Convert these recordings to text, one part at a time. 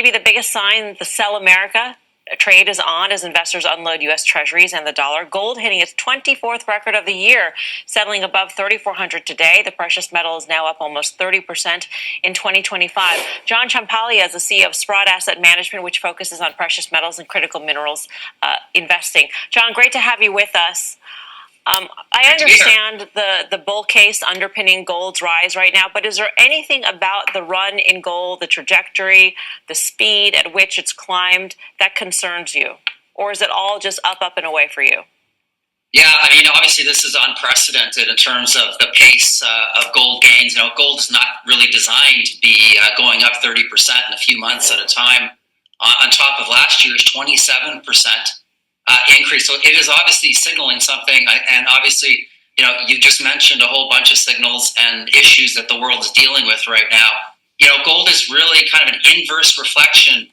Maybe the biggest sign the sell America trade is on as investors unload U.S. Treasuries and the dollar. Gold hitting its 24th record of the year, settling above 3,400 today. The precious metal is now up almost 30% in 2025. John Ciampaglia is the CEO of Sprott Asset Management, which focuses on precious metals and critical minerals investing. John, great to have you with us. I understand the bull case underpinning gold's rise right now, but is there anything about the run in gold, the trajectory, the speed at which it's climbed that concerns you? Or is it all just up, up, and away for you? Yeah, I mean, obviously this is unprecedented in terms of the pace of gold gains. You know, gold is not really designed to be going up 30% in a few months at a time. On top of last year's 27% increase. So it is obviously signaling something, and obviously, you know, you just mentioned a whole bunch of signals and issues that the world is dealing with right now. You know, gold is really kind of an inverse reflection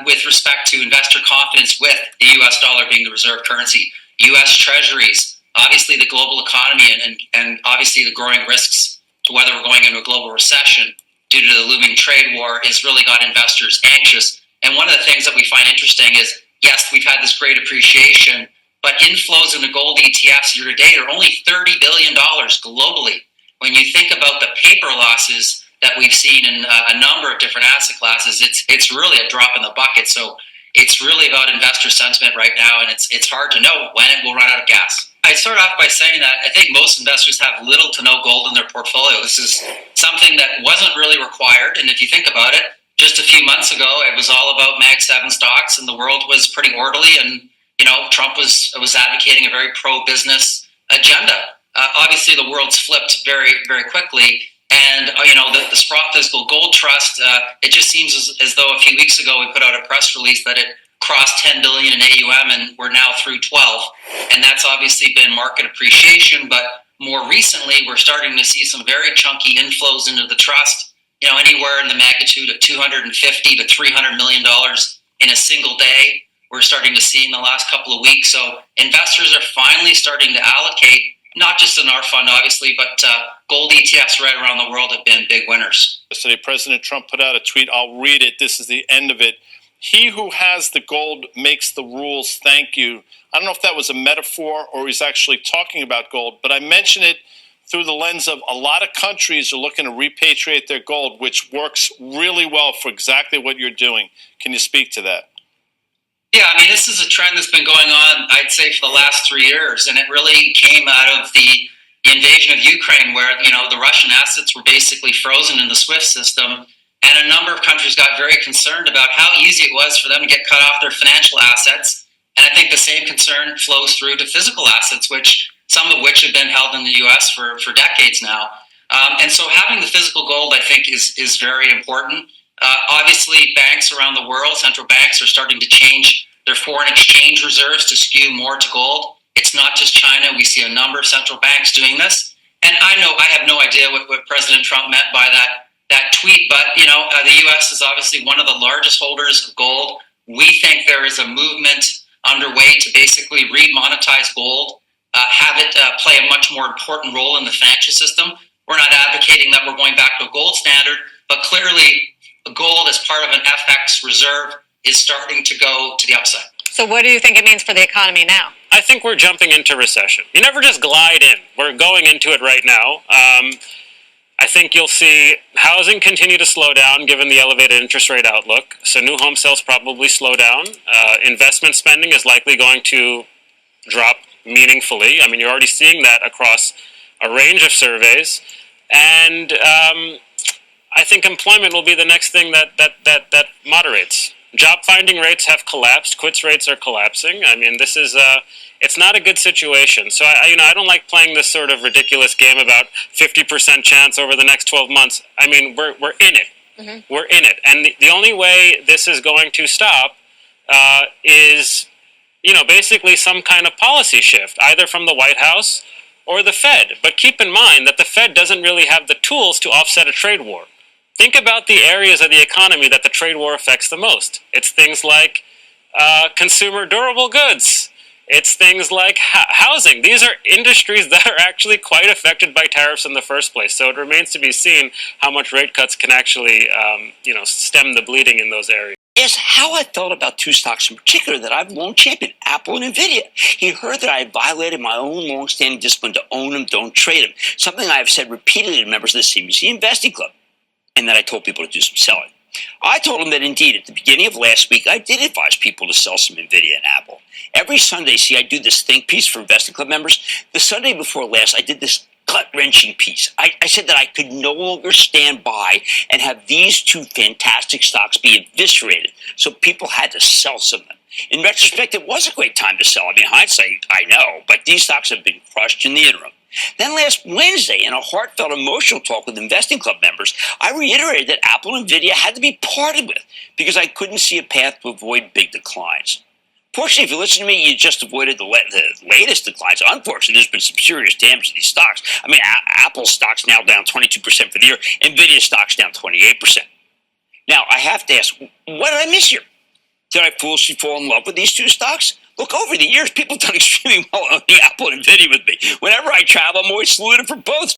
with respect to investor confidence with the U.S. dollar being the reserve currency. U.S. Treasuries, obviously the global economy, and obviously the growing risks to whether we're going into a global recession due to the looming trade war has really got investors anxious. And one of the things that we find interesting is, yes, we've had this great appreciation, but inflows into gold ETFs year to date are only $30 billion globally. When you think about the paper losses that we've seen in a number of different asset classes, it's really a drop in the bucket. So it's really about investor sentiment right now, and it's hard to know when it will run out of gas. I start off by saying that I think most investors have little to no gold in their portfolio. This is something that wasn't really required, and if you think about it, just a few months ago, it was all about Mag 7 stocks, and the world was pretty orderly. And you know, Trump was advocating a very pro-business agenda. Obviously, the world's flipped very, very quickly. And you know, the Sprott Physical Gold Trust. It just seems as though a few weeks ago we put out a press release that it crossed 10 billion in AUM, and we're now through 12. And that's obviously been market appreciation. But more recently, we're starting to see some very chunky inflows into the trust. You know, anywhere in the magnitude of $250 to $300 million in a single day, we're starting to see in the last couple of weeks. So investors are finally starting to allocate, not just in our fund, obviously, but gold ETFs right around the world have been big winners. Yesterday, President Trump put out a tweet. I'll read it. This is the end of it. He who has the gold makes the rules. Thank you. I don't know if that was a metaphor or he's actually talking about gold, but I mention it through the lens of a lot of countries are looking to repatriate their gold, which works really well for exactly what you're doing. Can you speak to that? Yeah, I mean, this is a trend that's been going on, I'd say, for the last 3 years, and it really came out of the invasion of Ukraine, where, you know, the Russian assets were basically frozen in the SWIFT system, and a number of countries got very concerned about how easy it was for them to get cut off their financial assets. And I think the same concern flows through to physical assets, some of which have been held in the U.S. for decades now. And so having the physical gold, I think, is very important. Obviously, banks around the world, central banks, are starting to change their foreign exchange reserves to skew more to gold. It's not just China. We see a number of central banks doing this. And I have no idea what President Trump meant by that tweet, but you know, the U.S. is obviously one of the largest holders of gold. We think there is a movement underway to basically remonetize gold, have it play a much more important role in the financial system. We're not advocating that we're going back to a gold standard, but clearly gold as part of an FX reserve is starting to go to the upside. So what do you think it means for the economy now? I think we're jumping into recession. You never just glide in. We're going into it right now. I think you'll see housing continue to slow down given the elevated interest rate outlook. So new home sales probably slow down. Investment spending is likely going to drop meaningfully. I mean, you're already seeing that across a range of surveys. And I think employment will be the next thing that moderates. Job finding rates have collapsed. Quits rates are collapsing. I mean, this is it's not a good situation. So I don't like playing this sort of ridiculous game about 50% chance over the next 12 months. I mean, we're in it. Mm-hmm. We're in it, and the only way this is going to stop is, you know, basically some kind of policy shift, either from the White House or the Fed. But keep in mind that the Fed doesn't really have the tools to offset a trade war. Think about the areas of the economy that the trade war affects the most. It's things like consumer durable goods. It's things like housing. These are industries that are actually quite affected by tariffs in the first place. So it remains to be seen how much rate cuts can actually, stem the bleeding in those areas. Is how I felt about two stocks in particular that I've long championed, Apple and Nvidia. He heard that I had violated my own long-standing discipline to own them, don't trade them, something I have said repeatedly to members of the CBC Investing Club, and that I told people to do some selling. I told him that indeed at the beginning of last week I did advise people to sell some Nvidia and Apple. Every Sunday, I do this think piece for Investing Club members. The Sunday before last, I did this gut-wrenching piece. I said that I could no longer stand by and have these two fantastic stocks be eviscerated, so people had to sell some of them. In retrospect, it was a great time to sell. I mean, hindsight, I know, but these stocks have been crushed in the interim. Then last Wednesday, in a heartfelt emotional talk with Investing Club members, I reiterated that Apple and Nvidia had to be parted with because I couldn't see a path to avoid big declines. Fortunately, if you listen to me, you just avoided the latest declines. Unfortunately, there's been some serious damage to these stocks. I mean, Apple stock's now down 22% for the year. Nvidia stock's down 28%. Now, I have to ask, what did I miss here? Did I foolishly fall in love with these two stocks? Look, over the years, people have done extremely well on the Apple and Nvidia with me. Whenever I travel, I'm always saluted for both.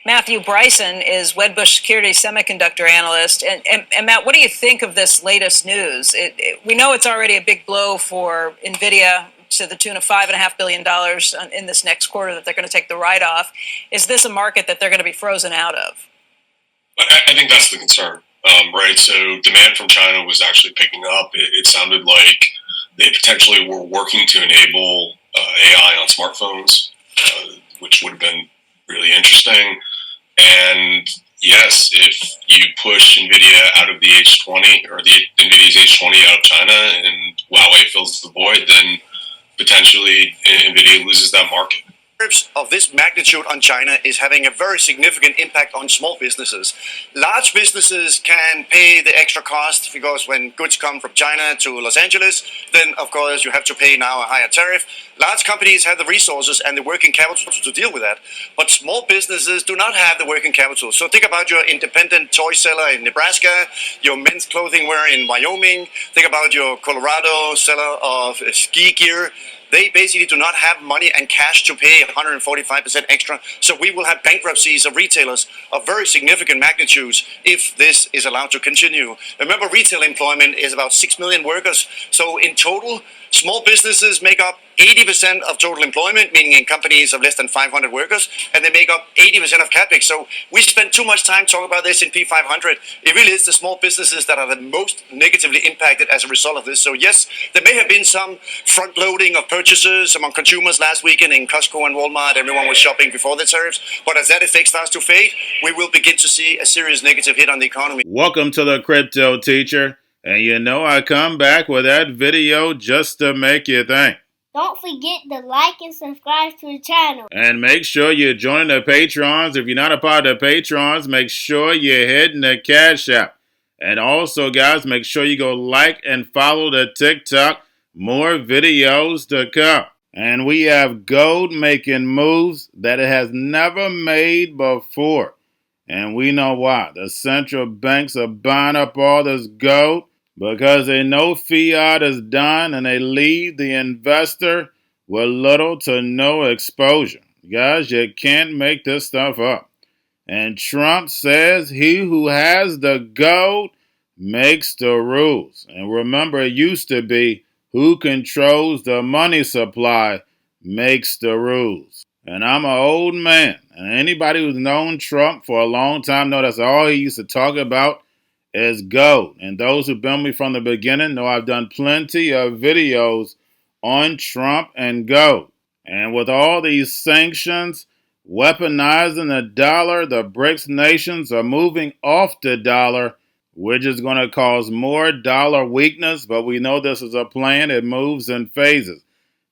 Matthew Bryson is Wedbush Securities semiconductor analyst. And Matt, what do you think of this latest news? We know it's already a big blow for Nvidia to the tune of $5.5 billion in this next quarter that they're going to take the write-off. Is this a market that they're going to be frozen out of? I think that's the concern, right? So demand from China was actually picking up. It sounded like they potentially were working to enable AI on smartphones, which would have been really interesting. And yes, if you push NVIDIA out of the H20 or the NVIDIA's H20 out of China and Huawei fills the void, then potentially NVIDIA loses that market. Tariffs of this magnitude on China is having a very significant impact on small businesses. Large businesses can pay the extra cost because when goods come from China to Los Angeles, then of course you have to pay now a higher tariff. Large companies have the resources and the working capital to deal with that, but small businesses do not have the working capital. So think about your independent toy seller in Nebraska, your men's clothing wear in Wyoming, think about your Colorado seller of ski gear. They basically do not have money and cash to pay 145% extra. So we will have bankruptcies of retailers of very significant magnitudes if this is allowed to continue. Remember, retail employment is about 6 million workers. So in total, small businesses make up 80% of total employment, meaning in companies of less than 500 workers, and they make up 80% of CapEx. So we spend too much time talking about the S&P 500. It really is the small businesses that are the most negatively impacted as a result of this. So yes, there may have been some front loading of purchases among consumers last weekend in Costco and Walmart. Everyone was shopping before the tariffs. But as that effect starts to fade, we will begin to see a serious negative hit on the economy. Welcome to the Crypto Teacher. And you know I come back with that video just to make you think. Don't forget to like and subscribe to the channel. And make sure you're joining the Patrons. If you're not a part of the Patrons, make sure you're hitting the Cash App. And also, guys, make sure you go like and follow the TikTok. More videos to come. And we have gold making moves that it has never made before. And we know why. The central banks are buying up all this gold because they know fiat is done and they leave the investor with little to no exposure. Guys, you can't make this stuff up. And Trump says he who has the gold makes the rules. And remember, it used to be who controls the money supply makes the rules. And I'm an old man. And anybody who's known Trump for a long time know that's all he used to talk about is gold. And those who've been with me from the beginning know I've done plenty of videos on Trump and gold. And with all these sanctions weaponizing the dollar, the BRICS nations are moving off the dollar, which is going to cause more dollar weakness. But we know this is a plan. It moves in phases.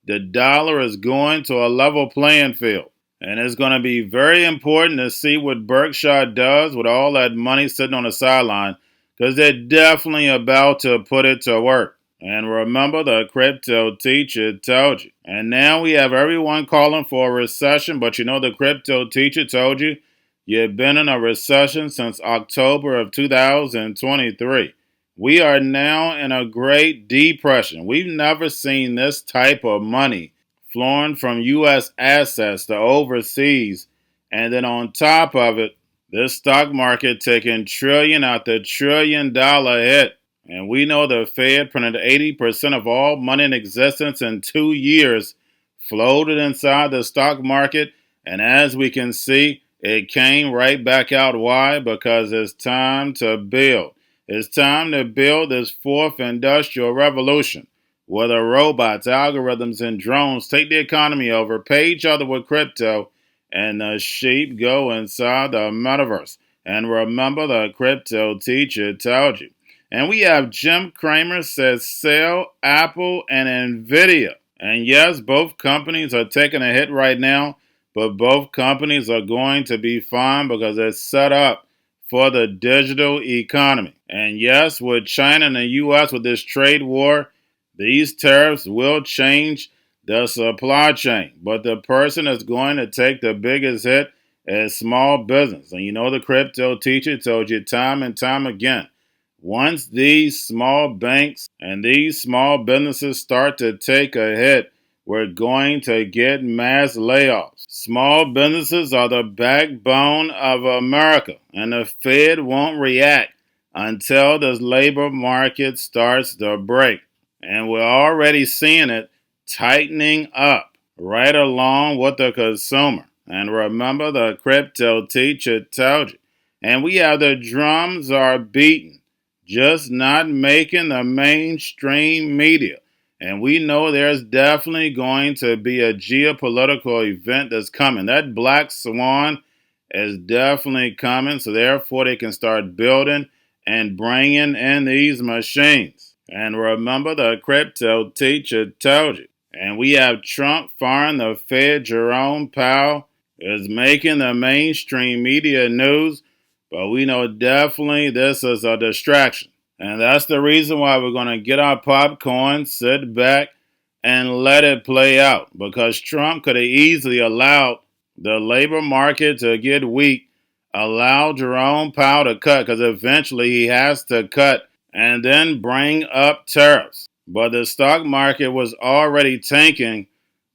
The dollar is going to a level playing field. And it's going to be very important to see what Berkshire does with all that money sitting on the sideline, because they're definitely about to put it to work. And remember, the Crypto Teacher told you. And now we have everyone calling for a recession, but you know the Crypto Teacher told you you've been in a recession since October of 2023. We are now in a great depression. We've never seen this type of money flowing from U.S. assets to overseas. And then on top of it, this stock market taking trillion after $1 trillion hit. And we know the Fed printed 80% of all money in existence in 2 years, floated inside the stock market. And as we can see, it came right back out. Why? Because it's time to build. It's time to build this fourth industrial revolution, where the robots, algorithms, and drones take the economy over, pay each other with crypto, and the sheep go inside the metaverse. And remember, the crypto teacher told you. And we have Jim Cramer says sell Apple and Nvidia. And yes, both companies are taking a hit right now, but both companies are going to be fine because they're set up for the digital economy. And yes, with China and the U.S. with this trade war, these tariffs will change the supply chain. But the person that's going to take the biggest hit is small business. And you know the crypto teacher told you time and time again, once these small banks and these small businesses start to take a hit, we're going to get mass layoffs. Small businesses are the backbone of America, and the Fed won't react until this labor market starts to break. And we're already seeing it tightening up right along with the consumer. And remember, the crypto teacher told you. And we have the drums are beating, just not making the mainstream media. And we know there's definitely going to be a geopolitical event that's coming. That black swan is definitely coming. So therefore they can start building and bringing in these machines. And remember, the crypto teacher told you. And we have Trump firing the Fed. Jerome Powell is making the mainstream media news. But we know definitely this is a distraction. And that's the reason why we're going to get our popcorn, sit back, and let it play out. Because Trump could have easily allowed the labor market to get weak, allow Jerome Powell to cut, because eventually he has to cut, and then bring up tariffs. But the stock market was already tanking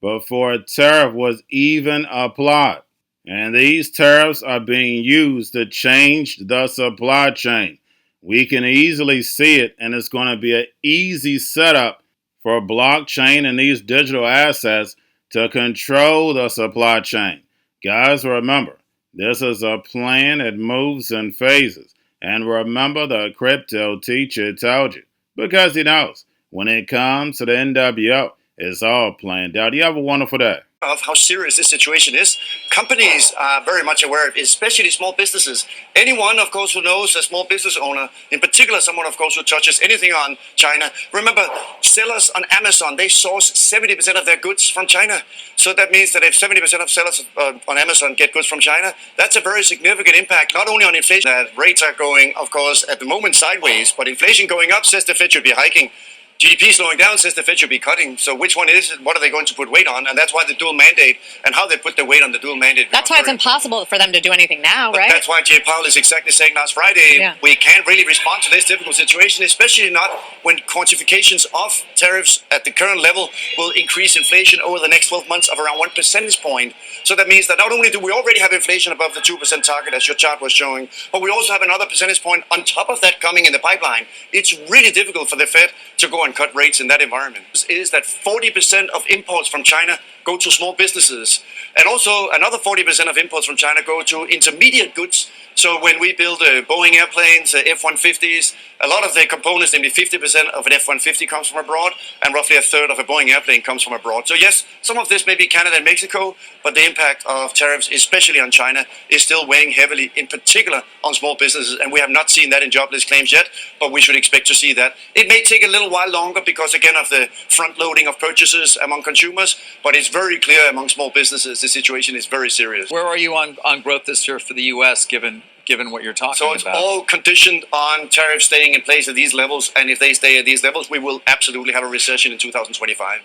before a tariff was even applied. And these tariffs are being used to change the supply chain. We can easily see it, and it's going to be an easy setup for blockchain and these digital assets to control the supply chain. Guys, remember, this is a plan that moves in phases. And remember, the crypto teacher told you, because he knows when it comes to the NWO, it's all planned out. You have a wonderful day. Of how serious this situation is. Companies are very much aware of it, especially small businesses. Anyone, of course, who knows a small business owner, in particular someone, of course, who touches anything on China. Remember, sellers on Amazon, they source 70% of their goods from China. So that means that if 70% of sellers on Amazon get goods from China, that's a very significant impact, not only on inflation, that rates are going, of course, at the moment sideways, but inflation going up says the Fed should be hiking. GDP slowing down says the Fed should be cutting. So which one is it? What are they going to put weight on? And that's why the dual mandate and how they put the weight on the dual mandate. That's why it's impossible for them to do anything now, right? That's why Jay Powell is exactly saying last Friday, we can't really respond to this difficult situation, especially not when quantifications of tariffs at the current level will increase inflation over the next 12 months of around 1 percentage point. So that means that not only do we already have inflation above the 2% target, as your chart was showing, but we also have another percentage point on top of that coming in the pipeline. It's really difficult for the Fed to go and cut rates in that environment. Is that 40% of imports from China go to small businesses, and also another 40% of imports from China go to intermediate goods. So when we build Boeing airplanes, F-150s, a lot of the components, namely 50% of an F-150 comes from abroad, and roughly a third of a Boeing airplane comes from abroad. So yes, some of this may be Canada and Mexico, but the impact of tariffs, especially on China, is still weighing heavily, in particular on small businesses, and we have not seen that in jobless claims yet, but we should expect to see that. It may take a little while longer because, again, of the front-loading of purchases among consumers, but it's very clear among small businesses the situation is very serious. Where are you on growth this year for the U.S., given what you're talking about? So it's all conditioned on tariffs staying in place at these levels, and if they stay at these levels, we will absolutely have a recession in 2025.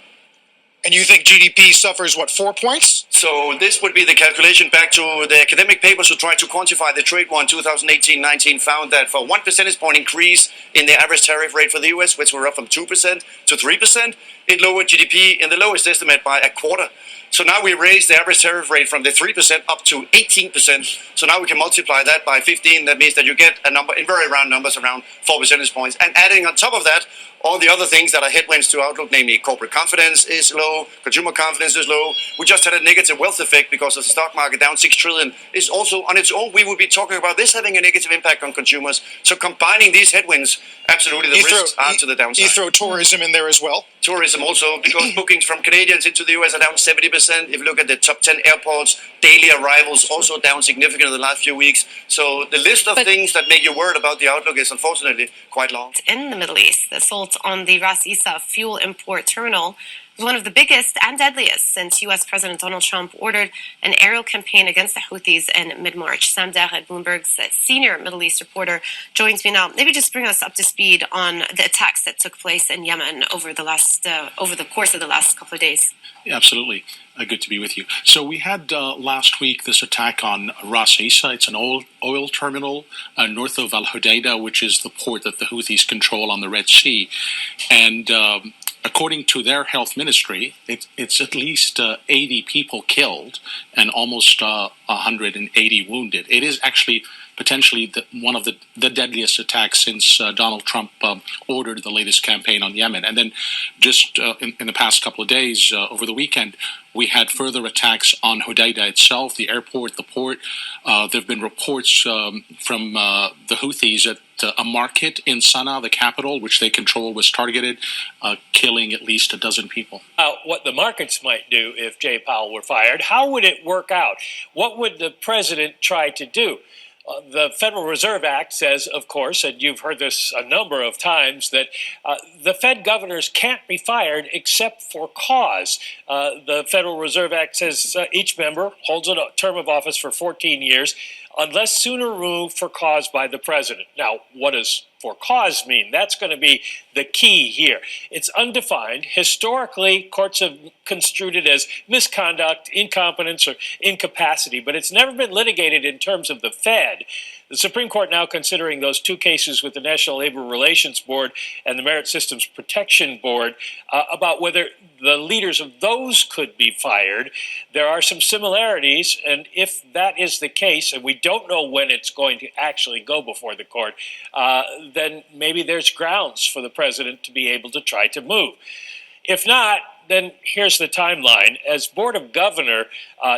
And you think GDP suffers, what, 4 points? So this would be the calculation back to the academic papers who tried to quantify the trade war in 2018-19 found that for 1 percentage point increase in the average tariff rate for the US, which were up from 2% to 3%, it lowered GDP in the lowest estimate by a quarter. So now we raised the average tariff rate from the 3% up to 18%. So now we can multiply that by 15. That means that you get a number, in very round numbers, around 4 percentage points. And adding on top of that, all the other things that are headwinds to outlook, namely corporate confidence is low, consumer confidence is low. We just had a negative wealth effect because of the stock market down 6 trillion. Is also on its own, we would be talking about this having a negative impact on consumers. So combining these headwinds, absolutely the risks are to the downside. You throw tourism in there as well? Tourism also, because bookings from Canadians into the US are down 70%. If you look at the top 10 airports, daily arrivals also down significantly in the last few weeks. So the list of things that make you worried about the outlook is unfortunately quite long. In the Middle East, the assault on the Ras Isa fuel import terminal was one of the biggest and deadliest since U.S. President Donald Trump ordered an aerial campaign against the Houthis in mid-March. Sam Darrett, Bloomberg's senior Middle East reporter, joins me now. Maybe just bring us up to speed on the attacks that took place in Yemen over the course of the last couple of days. Yeah, absolutely. Good to be with you. So we had last week this attack on Ras Isa. It's an oil terminal north of Al Hodeida, which is the port that the Houthis control on the Red Sea. And according to their health ministry, it's at least 80 people killed and almost 180 wounded. It is actually potentially one of the deadliest attacks since Donald Trump ordered the latest campaign on Yemen. And then just in the past couple of days, over the weekend, we had further attacks on Hodeida itself, the airport, the port. There have been reports from the Houthis that a market in Sana'a, the capital, which they control, was targeted, killing at least a dozen people. What the markets might do if Jay Powell were fired, how would it work out? What would the president try to do? The Federal Reserve Act says, of course, and you've heard this a number of times, that the Fed governors can't be fired except for cause. The Federal Reserve Act says each member holds a term of office for 14 years unless sooner removed for cause by the president. Now, what does for cause mean? That's going to be the key here. It's undefined. Historically, courts have construed it as misconduct, incompetence, or incapacity, but it's never been litigated in terms of the Fed. The Supreme Court now considering those two cases with the National Labor Relations Board and the Merit Systems Protection Board about whether the leaders of those could be fired. There are some similarities, and if that is the case, and we don't know when it's going to actually go before the court, then maybe there's grounds for the president to be able to try to move. If not, then here's the timeline. As Board of Governor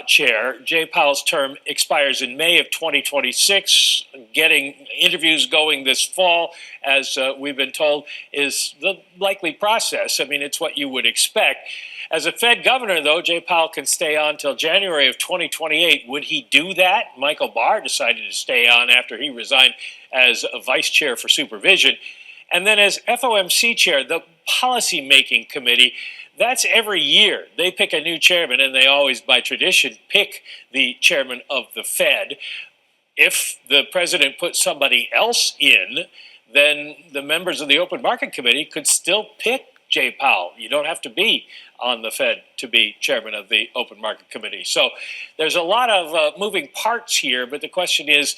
chair, Jay Powell's term expires in May of 2026. Getting interviews going this fall, as we've been told, is the likely process. I mean, it's what you would expect. As a Fed governor, though, Jay Powell can stay on till January of 2028. Would he do that? Michael Barr decided to stay on after he resigned as a vice chair for supervision. And then as FOMC chair, the policy-making committee, that's every year. They pick a new chairman, and they always, by tradition, pick the chairman of the Fed. If the president puts somebody else in, then the members of the Open Market Committee could still pick Jay Powell. You don't have to be on the Fed to be chairman of the Open Market Committee. So there's a lot of moving parts here, but the question is,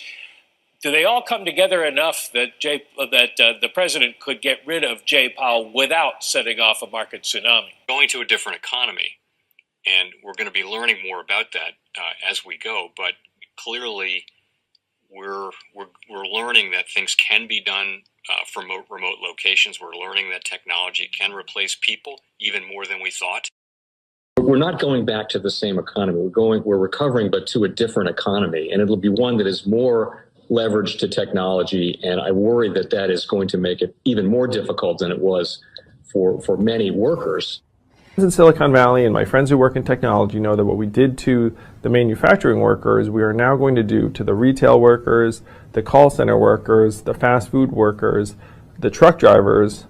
do they all come together enough that the president could get rid of Jay Powell without setting off a market tsunami? Going to a different economy, and we're going to be learning more about that as we go. But clearly, we're learning that things can be done from remote locations. We're learning that technology can replace people even more than we thought. We're not going back to the same economy. We're recovering, but to a different economy, and it'll be one that is more leverage to technology, and I worry that that is going to make it even more difficult than it was for many workers. In Silicon Valley, and my friends who work in technology know that what we did to the manufacturing workers, we are now going to do to the retail workers, the call center workers, the fast food workers, the truck drivers,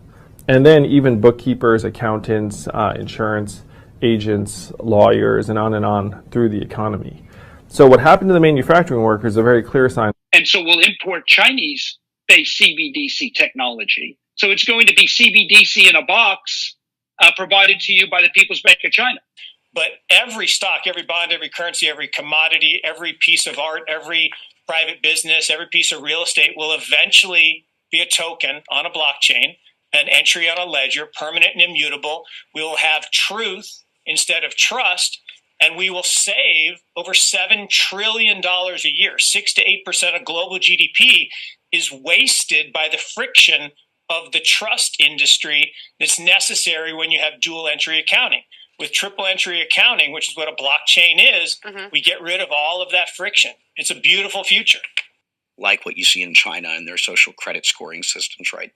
and then even bookkeepers, accountants, insurance agents, lawyers, and on through the economy. So what happened to the manufacturing workers is a very clear sign. And so we'll import Chinese-based CBDC technology. So it's going to be CBDC in a box provided to you by the People's Bank of China. But every stock, every bond, every currency, every commodity, every piece of art, every private business, every piece of real estate will eventually be a token on a blockchain, an entry on a ledger, permanent and immutable. We will have truth instead of trust, and we will save over $7 trillion a year. 6 to 8% of global GDP is wasted by the friction of the trust industry that's necessary when you have dual entry accounting. With triple entry accounting, which is what a blockchain is, we get rid of all of that friction. It's a beautiful future. Like what you see in China and their social credit scoring systems, right?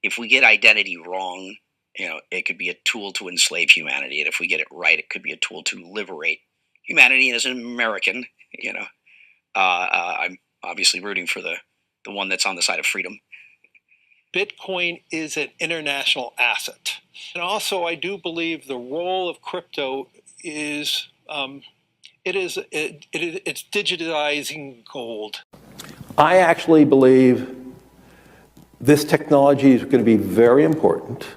If we get identity wrong, it could be a tool to enslave humanity. And if we get it right, it could be a tool to liberate humanity. And as an American, I'm obviously rooting for the one that's on the side of freedom. Bitcoin is an international asset. And also, I do believe the role of crypto is it's digitizing gold. I actually believe this technology is going to be very important.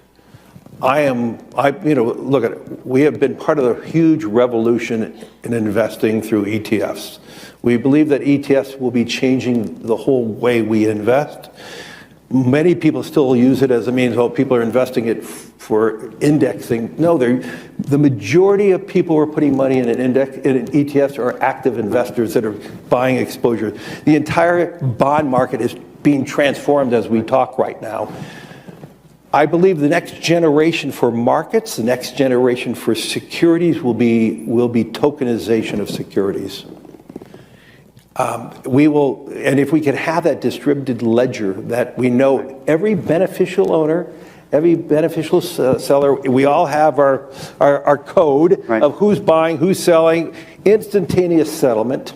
Look at it. We have been part of a huge revolution in investing through ETFs. We believe that ETFs will be changing the whole way we invest. Many people still use it as a means, people are investing it for indexing. No, the majority of people who are putting money in in ETFs are active investors that are buying exposure. The entire bond market is being transformed as we talk right now. I believe the next generation for markets, the next generation for securities will be tokenization of securities. And if we can have that distributed ledger that we know every beneficial owner, every beneficial seller, we all have our code of who's buying, who's selling, instantaneous settlement.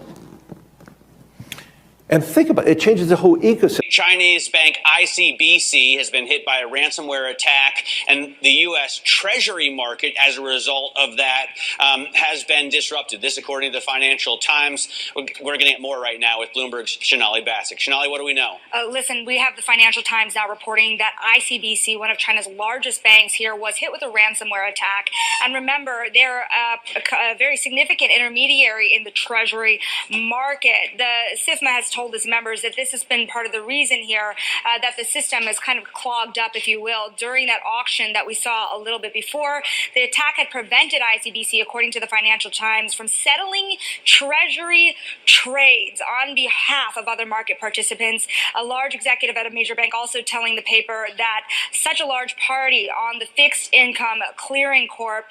And think about it, it changes the whole ecosystem. Chinese bank ICBC has been hit by a ransomware attack, and the U.S. Treasury market, as a result of that, has been disrupted. This, according to the Financial Times. We're getting it more right now with Bloomberg's Shonali Bassick. Shonali, what do we know? Listen, we have the Financial Times now reporting that ICBC, one of China's largest banks here, was hit with a ransomware attack. And remember, they're a very significant intermediary in the Treasury market. The SIFMA has told its members that this has been part of the reason here that the system is kind of clogged up, if you will, during that auction that we saw a little bit before. The attack had prevented ICBC, according to the Financial Times, from settling Treasury trades on behalf of other market participants. A large executive at a major bank also telling the paper that such a large party on the fixed income clearing corp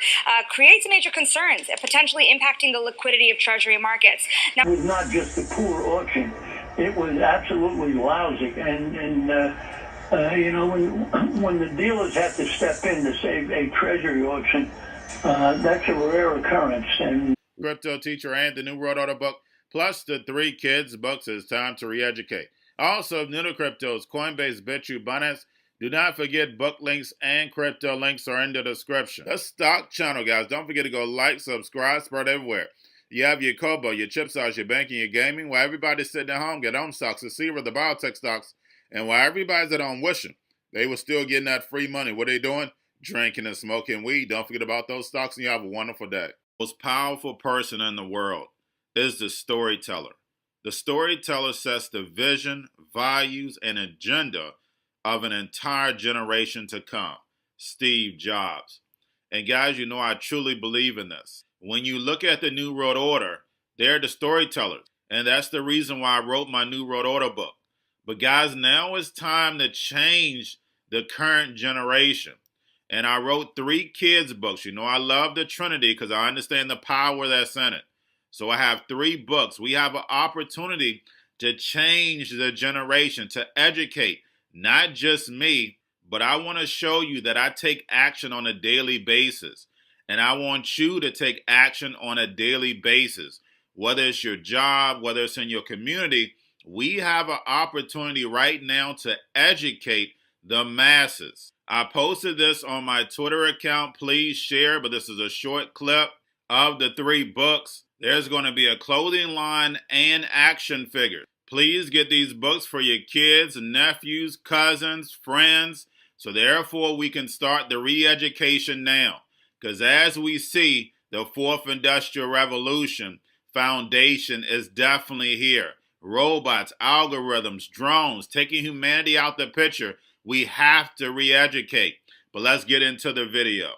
creates major concerns, potentially impacting the liquidity of Treasury markets. Now, it was not just a poor auction. It was absolutely lousy, and when the dealers have to step in to save a treasury auction, that's a rare occurrence. And Cryptoteacher and the new World Order book, plus the 3 kids books. It's time to re-educate. Also, new to cryptos, Coinbase, Bitrue, Binance. Do not forget book links and crypto links are in the description. The stock channel, guys. Don't forget to go like, subscribe, spread everywhere. You have your Kobo, your chip stocks, your banking, your gaming. While everybody's sitting at home, get on stocks, the Seaver, the biotech stocks. And while everybody's at home wishing, they were still getting that free money. What are they doing? Drinking and smoking weed. Don't forget about those stocks, and you have a wonderful day. The most powerful person in the world is the storyteller. The storyteller sets the vision, values, and agenda of an entire generation to come. Steve Jobs. And guys, I truly believe in this. When you look at the New World Order, they're the storytellers. And that's the reason why I wrote my New World Order book. But guys, now it's time to change the current generation. And I wrote 3 kids books. I love the Trinity because I understand the power that's in it. So I have 3 books. We have an opportunity to change the generation, to educate, not just me, but I want to show you that I take action on a daily basis. And I want you to take action on a daily basis. Whether it's your job, whether it's in your community, we have an opportunity right now to educate the masses. I posted this on my Twitter account. Please share, but this is a short clip of the 3 books. There's going to be a clothing line and action figures. Please get these books for your kids, nephews, cousins, friends, So therefore, we can start the re-education now. Because as we see, the fourth industrial revolution foundation is definitely here. Robots, algorithms, drones, taking humanity out the picture. We have to re-educate. But let's get into the video.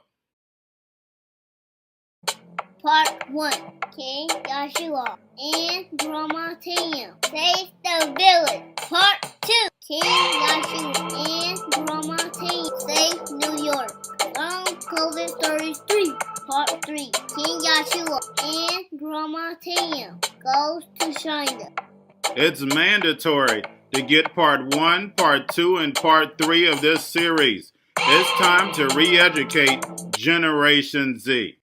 Part 1. King Joshua and Grandma Tam save the village. Part 2. King Joshua and Grandma Tam save New York from COVID-33. Part 3. King Joshua and Grandma Tam goes to China. It's mandatory to get part 1, part 2, and part 3 of this series. It's time to re-educate Generation Z.